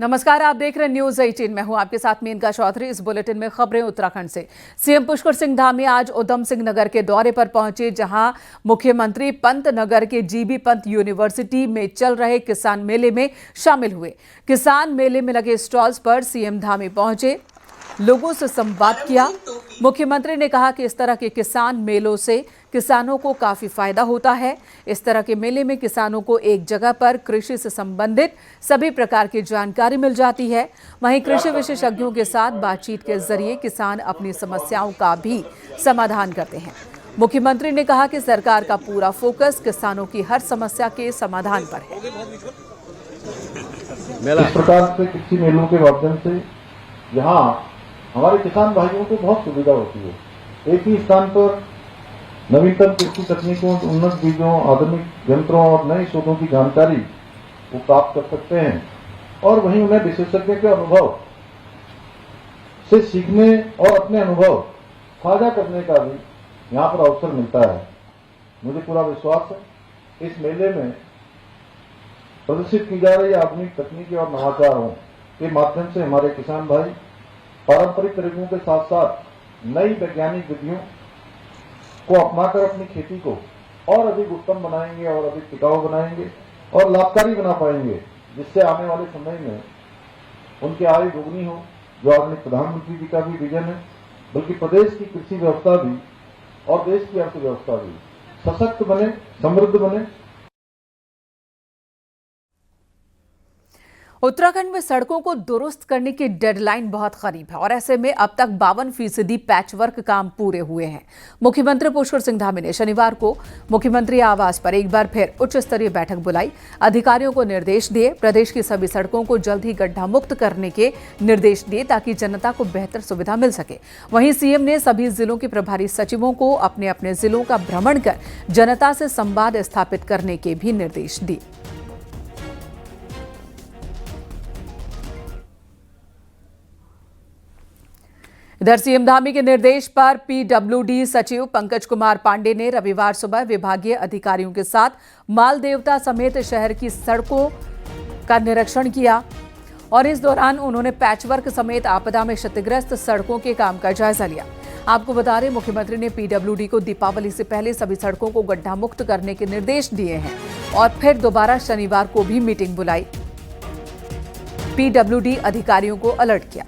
नमस्कार, आप देख रहे हैं न्यूज 18। मैं हूं आपके साथ मेनका चौधरी। इस बुलेटिन में खबरें उत्तराखंड से। सीएम पुष्कर सिंह धामी आज उधम सिंह नगर के दौरे पर पहुंचे, जहां मुख्यमंत्री पंत नगर के जीबी पंत यूनिवर्सिटी में चल रहे किसान मेले में शामिल हुए। किसान मेले में लगे स्टॉल्स पर सीएम धामी पहुंचे, लोगों से संवाद किया। मुख्यमंत्री ने कहा कि इस तरह के किसान मेलों से किसानों को काफी फायदा होता है। इस तरह के मेले में किसानों को एक जगह पर कृषि से संबंधित सभी प्रकार की जानकारी मिल जाती है। वहीं कृषि विशेषज्ञों के साथ बातचीत के जरिए किसान अपनी समस्याओं का भी समाधान करते हैं। मुख्यमंत्री ने कहा कि सरकार का पूरा फोकस किसानों की हर समस्या के समाधान पर है। इस प्रकार से कृषि मेलों के माध्यम से यहाँ हमारे किसान भाइयों को बहुत सुविधा होती है। एक ही स्थान पर नवीनतम कृषि तकनीकों, उन्नत बीजों, आधुनिक यंत्रों और नए शोधों की जानकारी वो प्राप्त कर सकते हैं और वहीं उन्हें विशेषज्ञ के अनुभव से सीखने और अपने अनुभव साझा करने का भी यहाँ पर अवसर मिलता है। मुझे पूरा विश्वास है इस मेले में प्रदर्शित की जा रही आधुनिक तकनीकी और नवाचारों के माध्यम से हमारे किसान भाई पारंपरिक तरीकों के साथ साथ नई वैज्ञानिक विधियों को अपनाकर अपनी खेती को और अधिक उत्तम बनाएंगे और अधिक टिकाऊ बनाएंगे और लाभकारी बना पाएंगे, जिससे आने वाले समय में उनकी आय दोगुनी हो, जो आदरणीय प्रधानमंत्री जी का भी विजन है, बल्कि प्रदेश की कृषि व्यवस्था भी और देश की अर्थव्यवस्था भी सशक्त बने, समृद्ध बने। उत्तराखंड में सड़कों को दुरुस्त करने की डेडलाइन बहुत करीब है और ऐसे में अब तक 52% पैचवर्क काम पूरे हुए हैं। मुख्यमंत्री पुष्कर सिंह धामी ने शनिवार को मुख्यमंत्री आवास पर एक बार फिर उच्च स्तरीय बैठक बुलाई। अधिकारियों को निर्देश दिए, प्रदेश की सभी सड़कों को जल्द ही गड्ढा मुक्त करने के निर्देश दिए ताकि जनता को बेहतर सुविधा मिल सके। वहीं सीएम ने सभी जिलों के प्रभारी सचिवों को अपने अपने जिलों का भ्रमण कर जनता से संवाद स्थापित करने के भी निर्देश दिए। इधर सीएम धामी के निर्देश पर पीडब्ल्यूडी सचिव पंकज कुमार पांडे ने रविवार सुबह विभागीय अधिकारियों के साथ माल देवता समेत शहर की सड़कों का निरीक्षण किया और इस दौरान उन्होंने पैचवर्क समेत आपदा में क्षतिग्रस्त सड़कों के काम का जायजा लिया। आपको बता दें, मुख्यमंत्री ने पीडब्ल्यूडी को दीपावली से पहले सभी सड़कों को गड्ढा मुक्त करने के निर्देश दिए हैं और फिर दोबारा शनिवार को भी मीटिंग बुलाई। पीडब्ल्यूडी अधिकारियों को अलर्ट किया।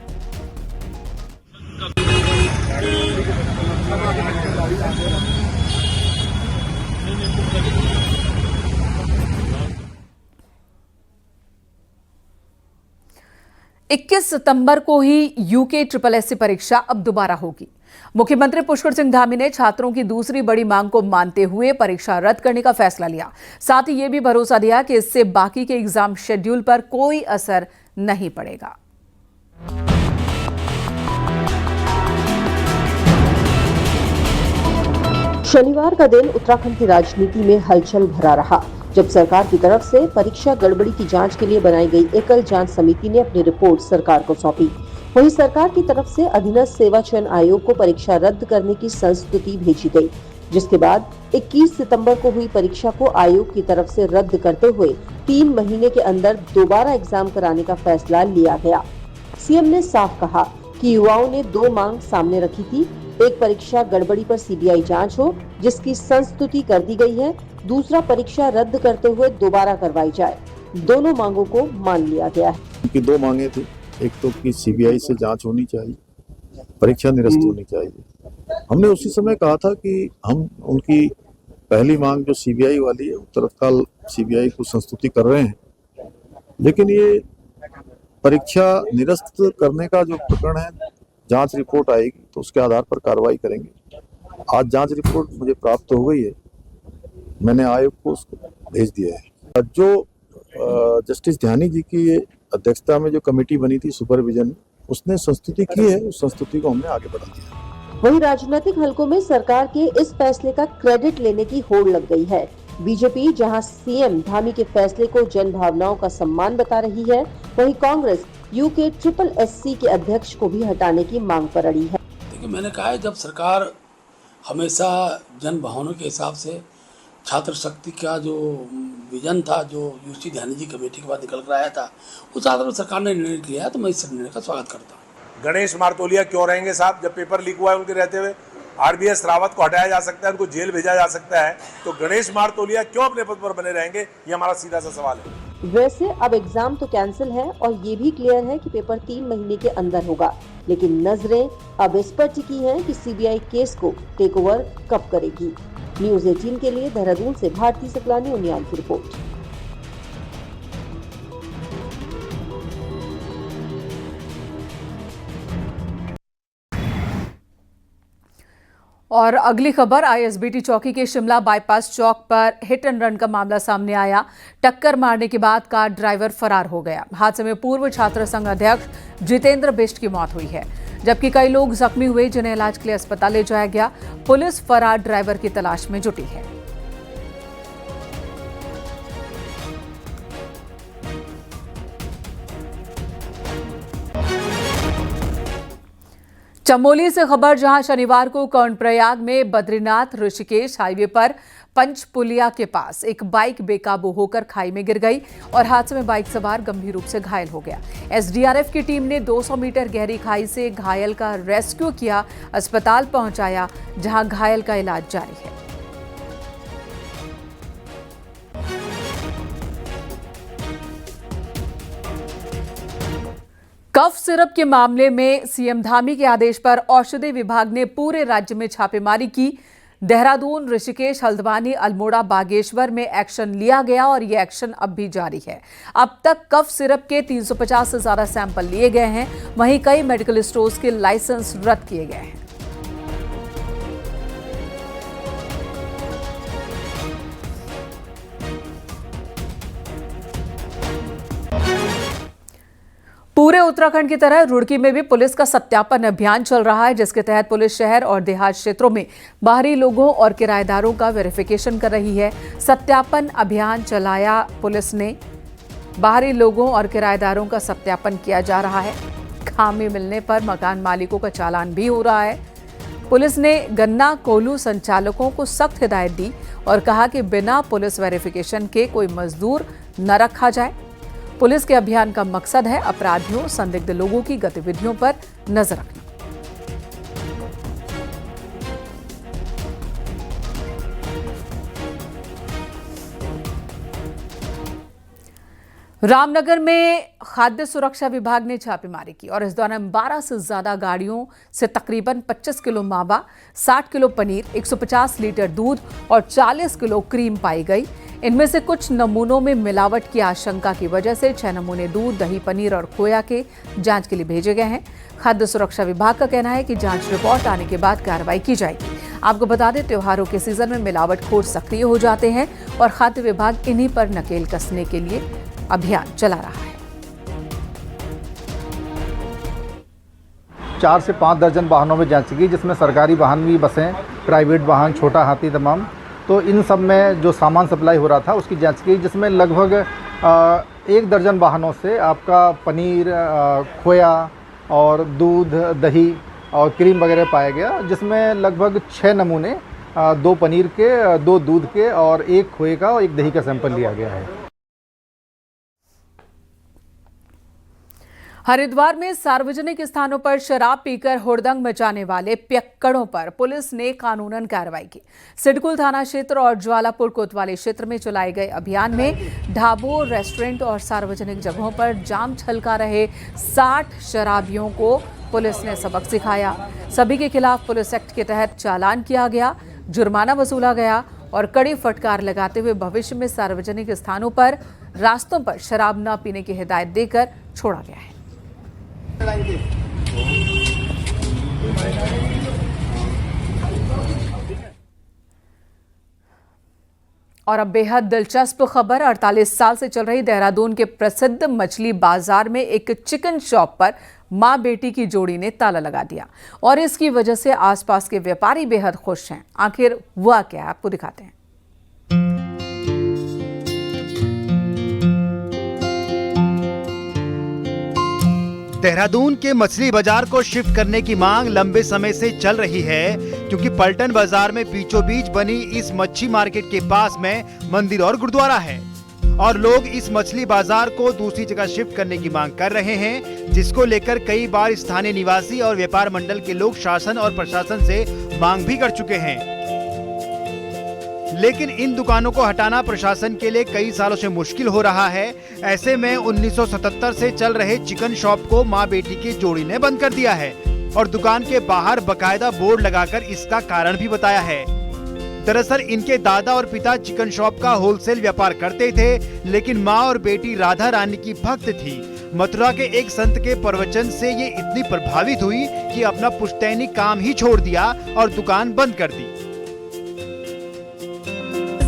21 सितंबर को ही यूके SSC परीक्षा अब दोबारा होगी। मुख्यमंत्री पुष्कर सिंह धामी ने छात्रों की दूसरी बड़ी मांग को मानते हुए परीक्षा रद्द करने का फैसला लिया। साथ ही यह भी भरोसा दिया कि इससे बाकी के एग्जाम शेड्यूल पर कोई असर नहीं पड़ेगा। शनिवार का दिन उत्तराखंड की राजनीति में हलचल भरा रहा, जब सरकार की तरफ से परीक्षा गड़बड़ी की जांच के लिए बनाई गई एकल जांच समिति ने अपनी रिपोर्ट सरकार को सौंपी। वहीं सरकार की तरफ से अधीनस्थ सेवा चयन आयोग को परीक्षा रद्द करने की संस्तुति भेजी गई, जिसके बाद 21 सितंबर को हुई परीक्षा को आयोग की तरफ से रद्द करते हुए 3 महीने के अंदर दोबारा एग्जाम कराने का फैसला लिया गया। सीएम ने साफ कहा कि युवाओं ने 2 मांग सामने रखी थी। एक, परीक्षा गड़बड़ी पर सीबीआई जांच हो, जिसकी संस्तुति कर दी गई है। दूसरा, परीक्षा रद्द करते हुए दोबारा करवाई जाए। दोनों मांगों को मान लिया गया है। उनकी 2 मांगे थी, एक तो कि सीबीआई से जांच होनी चाहिए, परीक्षा निरस्त होनी चाहिए। हमने उसी समय कहा था कि हम उनकी पहली मांग जो सीबीआई वाली है, तत्काल सीबीआई को संस्तुति कर रहे हैं, लेकिन ये परीक्षा निरस्त करने का जो प्रकरण है, जांच रिपोर्ट आएगी तो उसके आधार पर कार्रवाई करेंगे। आज जांच रिपोर्ट मुझे प्राप्त हो गई है, मैंने आयोग को उसको भेज दिया है। जो जस्टिस ध्यानी जी की अध्यक्षता में जो कमेटी बनी थी सुपरविजन, उसने संस्तुति की है, उस संस्तुति को हमने आगे बढ़ा दिया। वहीं राजनीतिक हलकों में सरकार के इस फैसले का क्रेडिट लेने की होड़ लग गई है। बीजेपी जहां सीएम धामी के फैसले को जन भावनाओं का सम्मान बता रही है, वहीं कांग्रेस यूके SSC के अध्यक्ष को भी हटाने की मांग पर अड़ी है। देखिए, मैंने कहा है, जब सरकार हमेशा जन भावनाओं के हिसाब से छात्र शक्ति का जो विजन था, जो यूसी ध्यानी जी कमेटी के बाद निकल कर आया था, उस आधार पर सरकार ने निर्णय लिया है, तो मैं इस निर्णय का स्वागत करता हूँ। गणेश मारतोलिया क्यों रहेंगे साहब? जब पेपर लीक हुआ है उनके रहते हुए, आरबीएस रावत को हटाया जा सकता है, उनको जेल भेजा जा सकता है, तो गणेश मारतोलिया क्यों अपने पद पर बने रहेंगे? ये हमारा सीधा सा सवाल है। वैसे अब एग्जाम तो कैंसिल है और ये भी क्लियर है कि पेपर 3 महीने के अंदर होगा, लेकिन नजरें अब इस पर टिकी हैं कि सीबीआई केस को टेक ओवर कब करेगी। न्यूज 18 के लिए देहरादून से भारती सकलानी उनियाल की रिपोर्ट। और अगली खबर, आईएसबीटी चौकी के शिमला बाईपास चौक पर हिट एंड रन का मामला सामने आया। टक्कर मारने के बाद कार ड्राइवर फरार हो गया। हादसे में पूर्व छात्र संघ अध्यक्ष जितेंद्र बिष्ट की मौत हुई है, जबकि कई लोग जख्मी हुए, जिन्हें इलाज के लिए अस्पताल ले जाया गया। पुलिस फरार ड्राइवर की तलाश में जुटी है। चमोली से खबर, जहां शनिवार को कर्णप्रयाग में बद्रीनाथ ऋषिकेश हाईवे पर पंचपुलिया के पास एक बाइक बेकाबू होकर खाई में गिर गई और हादसे में बाइक सवार गंभीर रूप से घायल हो गया। एसडीआरएफ की टीम ने 200 मीटर गहरी खाई से घायल का रेस्क्यू किया, अस्पताल पहुंचाया, जहां घायल का इलाज जारी है। कफ सिरप के मामले में सीएम धामी के आदेश पर औषधि विभाग ने पूरे राज्य में छापेमारी की। देहरादून, ऋषिकेश, हल्द्वानी, अल्मोड़ा, बागेश्वर में एक्शन लिया गया और ये एक्शन अब भी जारी है। अब तक कफ सिरप के 350 से ज्यादा सैंपल लिए गए हैं। वहीं कई मेडिकल स्टोर्स के लाइसेंस रद्द किए गए हैं। पूरे उत्तराखंड की तरह रुड़की में भी पुलिस का सत्यापन अभियान चल रहा है, जिसके तहत पुलिस शहर और देहात क्षेत्रों में बाहरी लोगों और किराएदारों का वेरिफिकेशन कर रही है। सत्यापन अभियान चलाया पुलिस ने, बाहरी लोगों और किराएदारों का सत्यापन किया जा रहा है। खामी मिलने पर मकान मालिकों का चालान भी हो रहा है। पुलिस ने गन्ना कोल्हू संचालकों को सख्त हिदायत दी और कहा कि बिना पुलिस वेरिफिकेशन के कोई मजदूर न रखा जाए। पुलिस के अभियान का मकसद है अपराधियों, संदिग्ध लोगों की गतिविधियों पर नजर रखना। रामनगर में खाद्य सुरक्षा विभाग ने छापेमारी की और इस दौरान 12 से ज्यादा गाड़ियों से तकरीबन 25 किलो मावा, 60 किलो पनीर, 150 लीटर दूध और 40 किलो क्रीम पाई गई। इनमें से कुछ नमूनों में मिलावट की आशंका की वजह से 6 नमूने दूध, दही, पनीर और खोया के जांच के लिए भेजे गए हैं। खाद्य सुरक्षा विभाग का कहना है कि जांच रिपोर्ट आने के बाद कार्रवाई की जाएगी। आपको बता दें, त्योहारों के सीजन में मिलावटखोर सक्रिय हो जाते हैं और खाद्य विभाग इन्हीं पर नकेल कसने के लिए अभियान चला रहा है। 4 से 5 दर्जन वाहनों में जांच की, जिसमें सरकारी वाहन भी, बसें, प्राइवेट वाहन, छोटा हाथी तमाम। तो इन सब में जो सामान सप्लाई हो रहा था उसकी जांच की, जिसमें लगभग 1 दर्जन वाहनों से आपका पनीर, खोया और दूध, दही और क्रीम वगैरह पाया गया, जिसमें लगभग 6 नमूने 2 पनीर के, 2 दूध के और 1 खोए का और 1 दही का सैंपल लिया गया है। हरिद्वार में सार्वजनिक स्थानों पर शराब पीकर हुड़दंग मचाने वाले पियक्कड़ों पर पुलिस ने कानूनन कार्रवाई की। सिडकुल थाना क्षेत्र और ज्वालापुर कोतवाली क्षेत्र में चलाए गए अभियान में ढाबों, रेस्टोरेंट और सार्वजनिक जगहों पर जाम छलका रहे 60 शराबियों को पुलिस ने सबक सिखाया। सभी के खिलाफ पुलिस एक्ट के तहत चालान किया गया, जुर्माना वसूला गया और कड़ी फटकार लगाते हुए भविष्य में सार्वजनिक स्थानों पर, रास्तों पर शराब न पीने की हिदायत देकर छोड़ा गया है। और अब बेहद दिलचस्प खबर, 48 साल से चल रही देहरादून के प्रसिद्ध मछली बाजार में एक चिकन शॉप पर मां बेटी की जोड़ी ने ताला लगा दिया और इसकी वजह से आसपास के व्यापारी बेहद खुश हैं। आखिर हुआ क्या, आपको दिखाते हैं। देहरादून के मछली बाजार को शिफ्ट करने की मांग लंबे समय से चल रही है, क्योंकि पलटन बाजार में बीचों बीच बनी इस मच्छी मार्केट के पास में मंदिर और गुरुद्वारा है और लोग इस मछली बाजार को दूसरी जगह शिफ्ट करने की मांग कर रहे हैं, जिसको लेकर कई बार स्थानीय निवासी और व्यापार मंडल के लोग शासन और प्रशासन से मांग भी कर चुके हैं। लेकिन इन दुकानों को हटाना प्रशासन के लिए कई सालों से मुश्किल हो रहा है। ऐसे में 1977 से चल रहे चिकन शॉप को मां बेटी की जोड़ी ने बंद कर दिया है और दुकान के बाहर बकायदा बोर्ड लगाकर इसका कारण भी बताया है। दरअसल इनके दादा और पिता चिकन शॉप का होलसेल व्यापार करते थे, लेकिन मां और बेटी राधा रानी की भक्त थी। मथुरा के एक संत के प्रवचन से ये इतनी प्रभावित हुई कि अपना पुश्तैनी काम ही छोड़ दिया और दुकान बंद कर दी।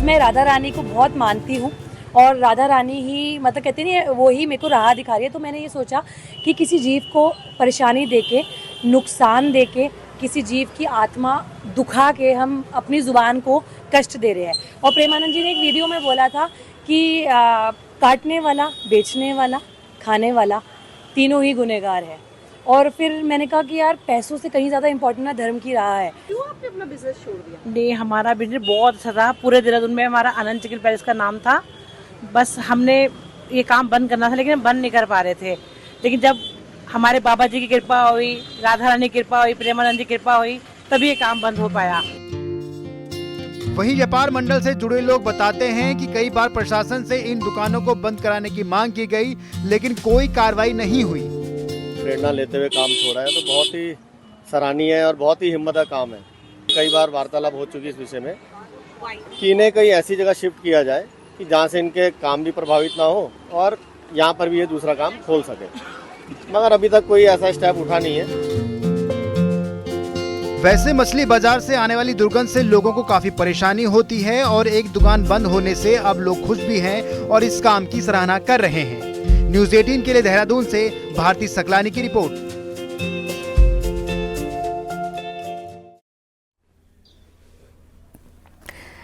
मैं राधा रानी को बहुत मानती हूँ और राधा रानी ही मतलब कहते नहीं वो ही मेरे को राह दिखा रही है। तो मैंने ये सोचा कि किसी जीव को परेशानी देके, नुकसान देके, किसी जीव की आत्मा दुखा के हम अपनी जुबान को कष्ट दे रहे हैं। और प्रेमानंद जी ने एक वीडियो में बोला था कि काटने वाला, बेचने वाला, खाने वाला तीनों ही गुनहगार है। और फिर मैंने कहा कि यार पैसों से कहीं ज़्यादा इम्पोर्टेंट ना धर्म की राह है। क्यों आपने अपना बिजनेस छोड़ दिया? नहीं, हमारा बिजनेस बहुत अच्छा था। पूरे देहरादून में हमारा आनंद चिकन पैलेस का नाम था। बस हमने ये काम बंद करना था, लेकिन बंद नहीं कर पा रहे थे। लेकिन जब हमारे बाबा जी की कृपा हुई, राधा रानी की कृपा हुई, प्रेमानंद जी की कृपा हुई, तभी ये काम बंद हो पाया। वहीं व्यापार मंडल से जुड़े लोग बताते हैं कि कई बार प्रशासन से इन दुकानों को बंद कराने की मांग की गई, लेकिन कोई कार्रवाई नहीं हुई। प्रेरणा लेते हुए काम छोड़ा है तो बहुत ही सराहनीय है और बहुत ही हिम्मत का काम है। कई बार वार्तालाप हो चुकी इस विषय में कि इन्हें कहीं ऐसी जगह शिफ्ट किया जाए कि जहां से इनके काम भी प्रभावित ना हो और यहां पर भी ये दूसरा काम खोल सके, मगर अभी तक कोई ऐसा स्टेप उठा नहीं है। वैसे मछली बाजार से आने वाली दुर्गंध से लोगों को काफी परेशानी होती है और एक दुकान बंद होने से अब लोग खुश भी हैं और इस काम की सराहना कर रहे हैं। न्यूज़ 18 के लिए देहरादून से भारती सकलानी की रिपोर्ट।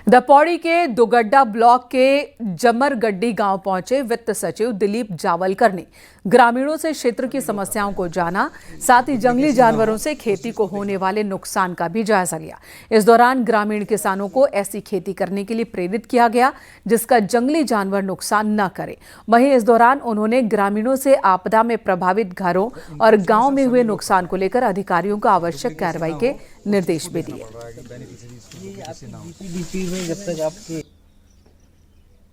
दपौड़ी के दुगड्डा ब्लॉक के जमरगड्डी गांव पहुंचे वित्त सचिव दिलीप जावलकर ने ग्रामीणों से क्षेत्र की समस्याओं को जाना, साथ ही जंगली जानवरों से खेती को होने वाले नुकसान का भी जायजा लिया। इस दौरान ग्रामीण किसानों को ऐसी खेती करने के लिए प्रेरित किया गया जिसका जंगली जानवर नुकसान न करे। वहीं इस दौरान उन्होंने ग्रामीणों से आपदा में प्रभावित घरों और गांव में हुए नुकसान को लेकर अधिकारियों को आवश्यक कार्रवाई के निर्देश भी दिए।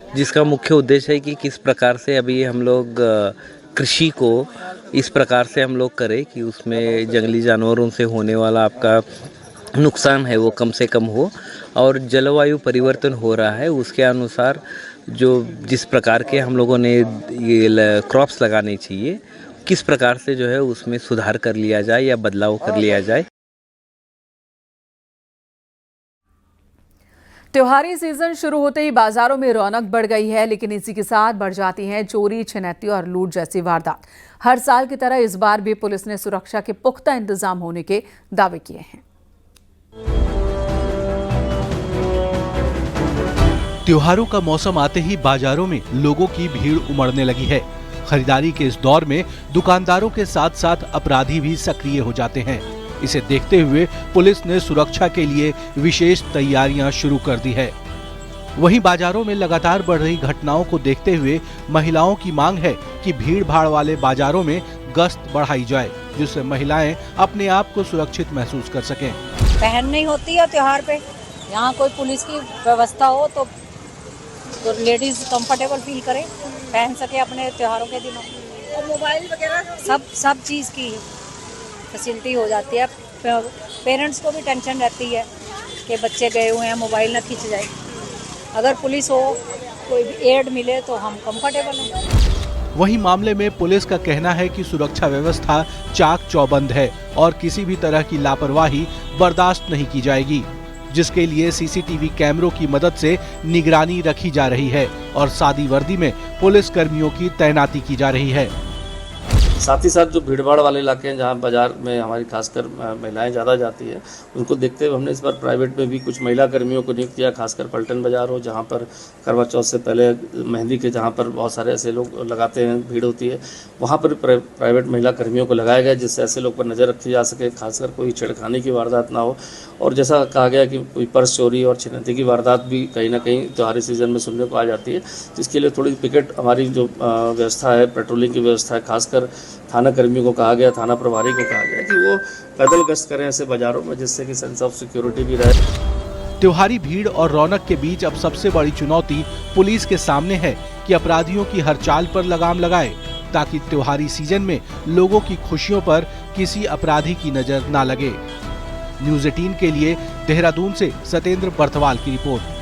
जिसका मुख्य उद्देश्य है कि किस प्रकार से अभी हम लोग कृषि को इस प्रकार से हम लोग करें कि उसमें जंगली जानवरों से होने वाला आपका नुकसान है वो कम से कम हो, और जलवायु परिवर्तन हो रहा है उसके अनुसार जो जिस प्रकार के हम लोगों ने ये क्रॉप्स लगाने चाहिए, किस प्रकार से जो है उसमें सुधार कर लिया जाए या बदलाव कर लिया जाए। त्योहारी सीजन शुरू होते ही बाजारों में रौनक बढ़ गई है, लेकिन इसी के साथ बढ़ जाती हैं चोरी, छिनैती और लूट जैसी वारदात। हर साल की तरह इस बार भी पुलिस ने सुरक्षा के पुख्ता इंतजाम होने के दावे किए हैं। त्योहारों का मौसम आते ही बाजारों में लोगों की भीड़ उमड़ने लगी है। खरीदारी के इस दौर में दुकानदारों के साथ साथ अपराधी भी सक्रिय हो जाते हैं। इसे देखते हुए पुलिस ने सुरक्षा के लिए विशेष तैयारियां शुरू कर दी है। वहीं बाजारों में लगातार बढ़ रही घटनाओं को देखते हुए महिलाओं की मांग है कि भीड़-भाड़ वाले बाजारों में गश्त बढ़ाई जाए, जिससे महिलाएं अपने आप को सुरक्षित महसूस कर सकें। बहन नहीं होती है त्योहार पे, यहाँ कोई पुलिस की व्यवस्था हो तो लेडीज कंफर्टेबल फील करे, पहन सके अपने त्योहारों के दिनों। और मोबाइल वगैरह सब चीज़ की फैसिलिटी हो जाती है। पेरेंट्स को भी टेंशन रहती है कि बच्चे गए हुए हैं, मोबाइल ना खींच जाए। अगर पुलिस हो, कोई एड मिले तो हम कंफर्टेबल हैं। वहीं मामले में पुलिस का कहना है कि सुरक्षा व्यवस्था चाक चौबंद है और किसी भी तरह की लापरवाही बर्दाश्त नहीं की जाएगी, जिसके लिए सीसीटीवी कैमरों की मदद से निगरानी रखी जा रही है और सादी वर्दी में पुलिस कर्मियों की तैनाती की जा रही है। साथ ही साथ जो भीड़भाड़ वाले इलाके हैं जहाँ बाजार में हमारी खासकर महिलाएं ज़्यादा जाती है, उनको देखते हुए हमने इस बार प्राइवेट में भी कुछ महिला कर्मियों को नियुक्त किया। खासकर पलटन बाजार हो, जहाँ पर करवा चौथ से पहले मेहंदी के जहाँ पर बहुत सारे ऐसे लोग लगाते हैं, भीड़ होती है, वहाँ पर प्राइवेट महिला कर्मियों को लगाया गया जिससे ऐसे लोग पर नज़र रखी जा सके, खासकर कोई छेड़खानी की वारदात ना हो। और जैसा कहा गया कि कोई पर्स चोरी और छिनौती की वारदात भी कहीं ना कहीं त्योहारी सीजन में सुनने को आ जाती है, जिसके लिए थोड़ी पिकेट हमारी जो व्यवस्था है, पेट्रोलिंग की व्यवस्था है, खासकर थाना कर्मियों को कहा गया, थाना प्रभारी को कहा गया कि वो पैदल गश्त करें ऐसे बाजारों में, जिससे कि सेंस ऑफ सिक्योरिटी भी रहे। त्योहारी भीड़ और रौनक के बीच अब सबसे बड़ी चुनौती पुलिस के सामने है कि अपराधियों की हर चाल पर लगाम लगाए, ताकि त्योहारी सीजन में लोगों की खुशियों पर किसी अपराधी की नजर न लगे। न्यूज़ 18 के लिए देहरादून से सतेंद्र बर्थवाल की रिपोर्ट।